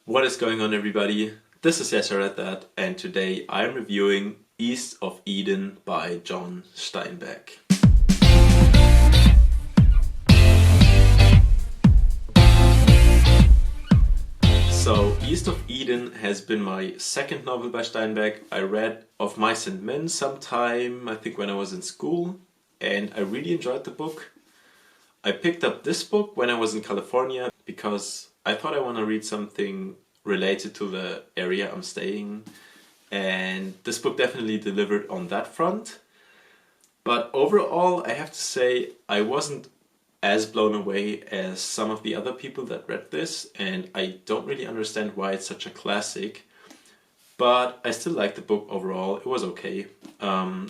What is going on, everybody? This is Yes, I Read That, and today I'm reviewing East of Eden by John Steinbeck. So, East of Eden has been my second novel by Steinbeck. I read Of Mice and Men sometime, I think when I was in school, and I really enjoyed the book. I picked up this book when I was in California because I thought I want to read something related to the area I'm staying, and this book definitely delivered on that front. But overall, I have to say I wasn't as blown away as some of the other people that read this, and I don't really understand why it's such a classic, but I still like the book overall. It was okay.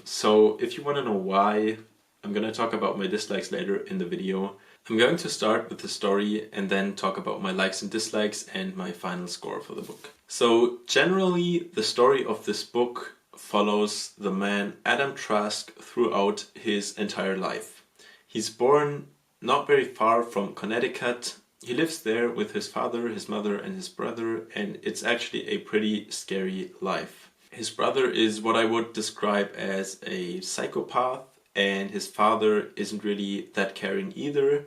So if you want to know why, I'm going to talk about my dislikes later in the video. I'm going to start with the story and then talk about my likes and dislikes and my final score for the book. So generally, the story of this book follows the man Adam Trask throughout his entire life. He's born not very far from Connecticut. He lives there with his father, his mother, and his brother, and it's actually a pretty scary life. His brother is what I would describe as a psychopath, and his father isn't really that caring either.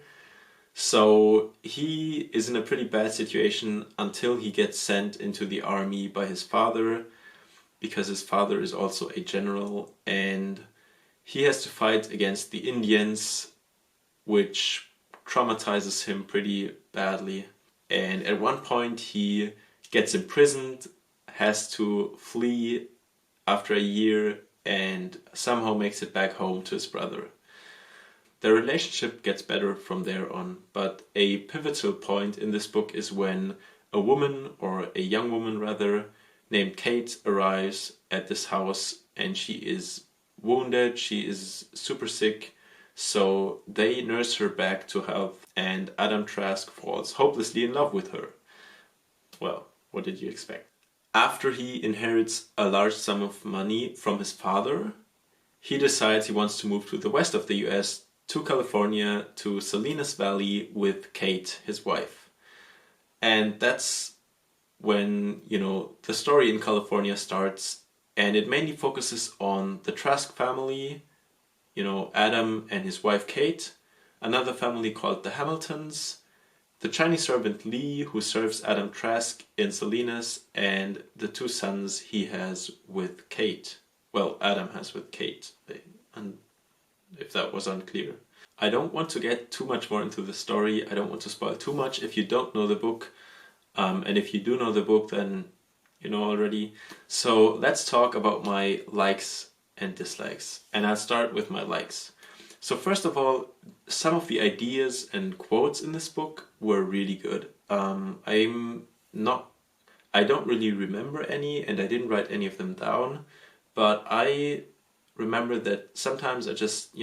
So he is in a pretty bad situation until he gets sent into the army by his father, because his father is also a general, and he has to fight against the Indians, which traumatizes him pretty badly. And at one point he gets imprisoned, has to flee after a year, and somehow makes it back home to his brother. Their relationship gets better from there on, but a pivotal point in this book is when a woman, or a young woman rather, named Kate arrives at this house, and she is wounded, she is super sick, so they nurse her back to health, and Adam Trask falls hopelessly in love with her. Well, what did you expect? After he inherits a large sum of money from his father, he decides he wants to move to the west of the US, to California, to Salinas Valley with Kate, his wife. And that's when, the story in California starts, and it mainly focuses on the Trask family, Adam and his wife Kate, another family called the Hamiltons, the Chinese servant Lee, who serves Adam Trask in Salinas, and the two sons he has with Kate. Well, Adam has with Kate, and if that was unclear. I don't want to get too much more into the story. I don't want to spoil too much if you don't know the book. And if you do know the book, then you know already. So let's talk about my likes and dislikes. And I'll start with my likes. So first of all, some of the ideas and quotes in this book were really good. I don't really remember any, and I didn't write any of them down, but I remember that sometimes I just,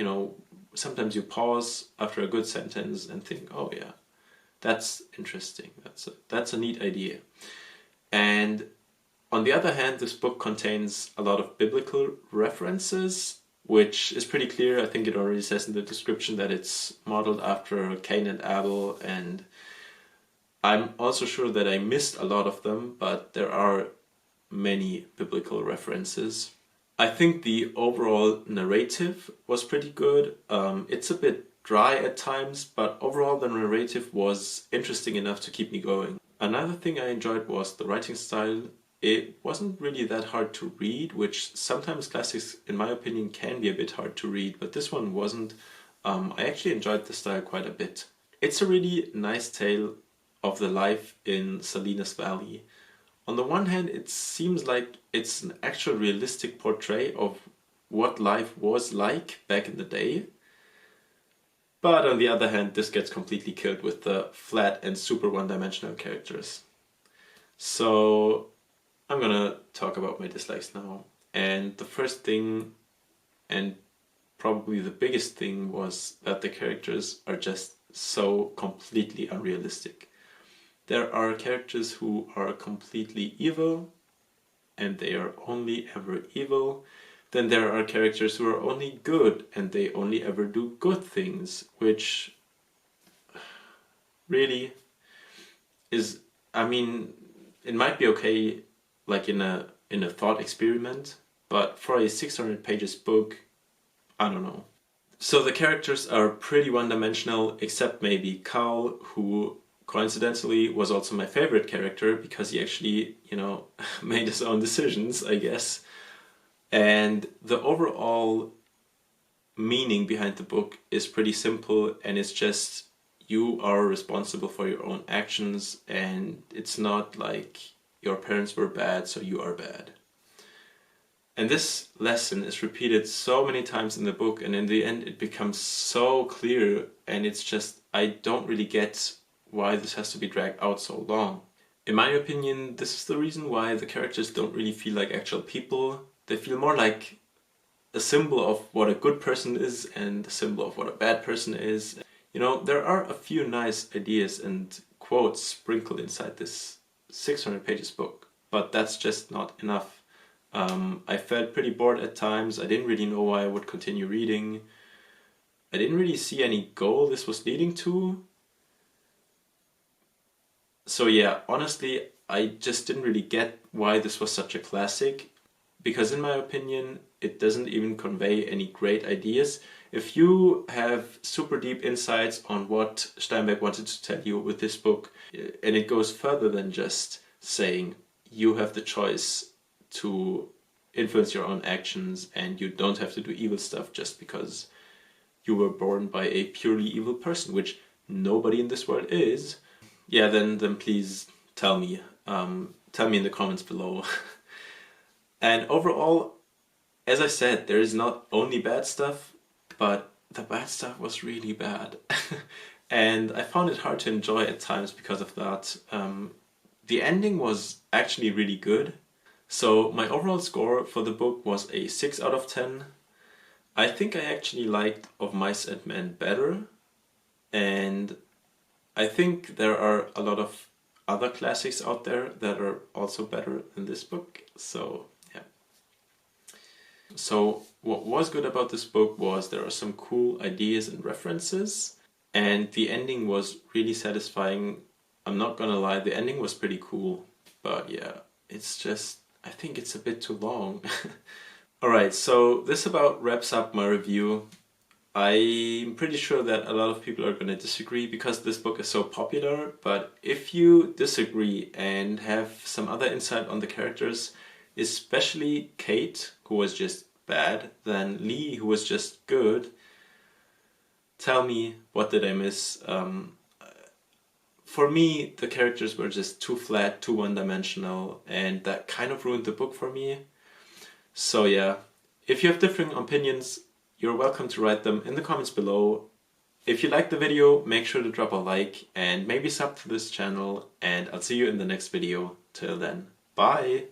sometimes you pause after a good sentence and think, oh yeah, that's interesting, that's a neat idea. And on the other hand, this book contains a lot of biblical references, which is pretty clear. I think it already says in the description that it's modeled after Cain and Abel, and I'm also sure that I missed a lot of them, but there are many biblical references. I think the overall narrative was pretty good. It's a bit dry at times, but overall the narrative was interesting enough to keep me going. Another thing I enjoyed was the writing style. It wasn't really that hard to read, which sometimes classics, in my opinion, can be a bit hard to read, but this one wasn't. I actually enjoyed the style quite a bit. It's a really nice tale of the life in Salinas Valley. On the one hand, it seems like it's an actual realistic portrait of what life was like back in the day. But on the other hand, this gets completely killed with the flat and super one-dimensional characters. So I'm gonna talk about my dislikes now. And the first thing, and probably the biggest thing, was that the characters are just so completely unrealistic. There are characters who are completely evil, and they are only ever evil. Then there are characters who are only good, and they only ever do good things, which really is, It might be okay, like in a thought experiment, but for a 600 pages book, I don't know. So the characters are pretty one-dimensional, except maybe Carl, who coincidentally was also my favorite character because he actually, made his own decisions, I guess. And the overall meaning behind the book is pretty simple, and it's just you are responsible for your own actions, and it's not like your parents were bad, so you are bad. And this lesson is repeated so many times in the book, and in the end it becomes so clear, and it's just, I don't really get why this has to be dragged out so long. In my opinion, this is the reason why the characters don't really feel like actual people. They feel more like a symbol of what a good person is and a symbol of what a bad person is. There are a few nice ideas and quotes sprinkled inside this 600 pages book, but that's just not enough. I felt pretty bored at times. I didn't really know why I would continue reading. I didn't really see any goal this was leading to. So yeah, honestly, I just didn't really get why this was such a classic, because in my opinion, it doesn't even convey any great ideas. If you have super deep insights on what Steinbeck wanted to tell you with this book, and it goes further than just saying you have the choice to influence your own actions and you don't have to do evil stuff just because you were born by a purely evil person, which nobody in this world is, yeah, then please tell me. Tell me in the comments below. And overall, as I said, there is not only bad stuff, but the bad stuff was really bad. And I found it hard to enjoy at times because of that. The ending was actually really good. So my overall score for the book was a 6 out of 10. I think I actually liked Of Mice and Men better. And I think there are a lot of other classics out there that are also better than this book. So yeah. So what was good about this book was there are some cool ideas and references, and the ending was really satisfying. I'm not gonna lie, the ending was pretty cool, but yeah, it's just, I think it's a bit too long. Alright, so this about wraps up my review. I'm pretty sure that a lot of people are gonna disagree because this book is so popular, but if you disagree and have some other insight on the characters, especially Kate, who was just bad, then Lee, who was just good, tell me, what did I miss? For me, the characters were just too flat, too one-dimensional, and that kind of ruined the book for me. So yeah, if you have differing opinions, you're welcome to write them in the comments below. If you liked the video, make sure to drop a like and maybe sub to this channel, and I'll see you in the next video. Till then, bye!